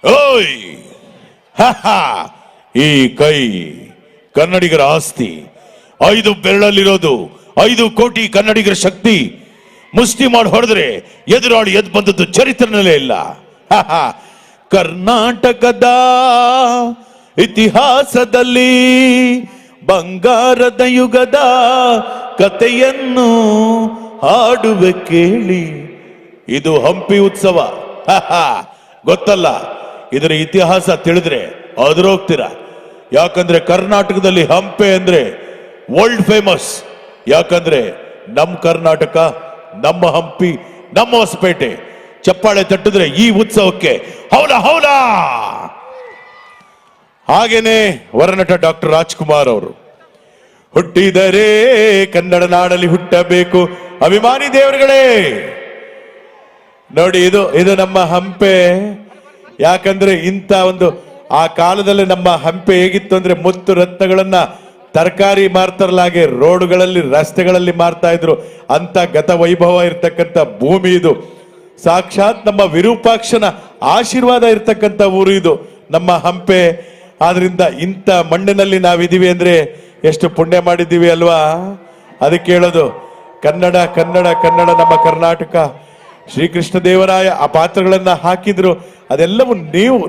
ಓಯ್ ಈ ಕೈ ಕನ್ನಡಿಗರ ಆಸ್ತಿ. 5 ಬೆರಳಲ್ಲಿರೋದು 5 ಕೋಟಿ ಕನ್ನಡಿಗರ ಶಕ್ತಿ. ಮುಷ್ಟಿ ಮಾಡಿ ಹೊಡೆದ್ರೆ ಎದುರಾಳಿ ಎದ್ದು ಬಂದದ್ದು ಚರಿತ್ರೆನಲ್ಲೇ ಇಲ್ಲ. ಕರ್ನಾಟಕದ ಇತಿಹಾಸದಲ್ಲಿ ಬಂಗಾರದ ಯುಗದ ಕಥೆಯನ್ನು ಹಾಡುವೆ ಕೇಳಿ. ಇದು ಹಂಪಿ ಉತ್ಸವ. ಗೊತ್ತಲ್ಲ, ಇದರ ಇತಿಹಾಸ ತಿಳಿದ್ರೆ ಅದ್ರೋಗ್ತೀರ. ಯಾಕಂದ್ರೆ ಕರ್ನಾಟಕದಲ್ಲಿ ಹಂಪೆ ಅಂದ್ರೆ ವರ್ಲ್ಡ್ ಫೇಮಸ್. ಯಾಕಂದ್ರೆ ನಮ್ಮ ಕರ್ನಾಟಕ, ನಮ್ಮ ಹಂಪಿ, ನಮ್ಮ ಹೊಸಪೇಟೆ ಚಪ್ಪಾಳೆ ತಟ್ಟಿದ್ರೆ ಈ ಉತ್ಸವಕ್ಕೆ ಹೌಲ ಹೌಲ. ಹಾಗೇನೆ ವರನಟ ಡಾಕ್ಟರ್ ರಾಜ್ಕುಮಾರ್ ಅವರು ಹುಟ್ಟಿದರೆ ಕನ್ನಡ ನಾಡಲ್ಲಿ ಹುಟ್ಟಬೇಕು. ಅಭಿಮಾನಿ ದೇವರುಗಳೇ ನೋಡಿ, ಇದು ನಮ್ಮ ಹಂಪೆ. ಯಾಕಂದ್ರೆ ಇಂಥ ಒಂದು ಆ ಕಾಲದಲ್ಲಿ ನಮ್ಮ ಹಂಪೆ ಹೇಗಿತ್ತು ಅಂದ್ರೆ ಮುತ್ತು ರತ್ನಗಳನ್ನ ತರಕಾರಿ ಮಾರ್ತಾರಲ್ಲ, ಹಾಗೆ ರೋಡ್ಗಳಲ್ಲಿ ರಸ್ತೆಗಳಲ್ಲಿ ಮಾರ್ತಾ ಇದ್ರು. ಅಂತ ಗತ ವೈಭವ ಇರ್ತಕ್ಕಂಥ ಭೂಮಿ ಇದು. ಸಾಕ್ಷಾತ್ ನಮ್ಮ ವಿರೂಪಾಕ್ಷನ ಆಶೀರ್ವಾದ ಇರ್ತಕ್ಕಂಥ ಊರು ಇದು ನಮ್ಮ ಹಂಪೆ. ಆದ್ರಿಂದ ಇಂಥ ಮಣ್ಣಿನಲ್ಲಿ ನಾವಿದೀವಿ ಅಂದ್ರೆ ಎಷ್ಟು ಪುಣ್ಯ ಮಾಡಿದ್ದೀವಿ ಅಲ್ವಾ. ಅದಕ್ಕೆ ಹೇಳೋದು ಕನ್ನಡ ಕನ್ನಡ ಕನ್ನಡ ನಮ್ಮ ಕರ್ನಾಟಕ. ಶ್ರೀಕೃಷ್ಣ ದೇವರಾಯ ಆ ಪಾತ್ರಗಳನ್ನ ಹಾಕಿದ್ರು, ಅದೆಲ್ಲವೂ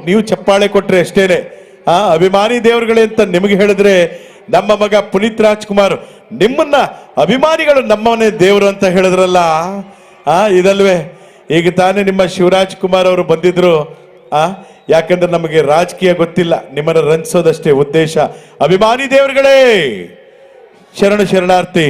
ನೀವು ಚಪ್ಪಾಳೆ ಕೊಟ್ರೆ ಅಷ್ಟೇನೆ. ಅಭಿಮಾನಿ ದೇವರುಗಳೇ ಅಂತ ನಿಮಗೆ ಹೇಳಿದ್ರೆ ನಮ್ಮ ಮಗ ಪುನೀತ್ ರಾಜ್ಕುಮಾರ್ ನಿಮ್ಮನ್ನ ಅಭಿಮಾನಿಗಳು ನಮ್ಮವನೇ ದೇವರು ಅಂತ ಹೇಳಿದ್ರಲ್ಲ, ಇದಲ್ವೇ. ಈಗ ತಾನೇ ನಿಮ್ಮ ಶಿವರಾಜ್ ಕುಮಾರ್ ಅವರು ಬಂದಿದ್ರು. ಯಾಕಂದ್ರೆ ನಮಗೆ ರಾಜಕೀಯ ಗೊತ್ತಿಲ್ಲ, ನಿಮ್ಮನ್ನ ರಂಜಿಸೋದಷ್ಟೇ ಉದ್ದೇಶ. ಅಭಿಮಾನಿ ದೇವರುಗಳೇ ಶರಣಾರ್ಥಿ.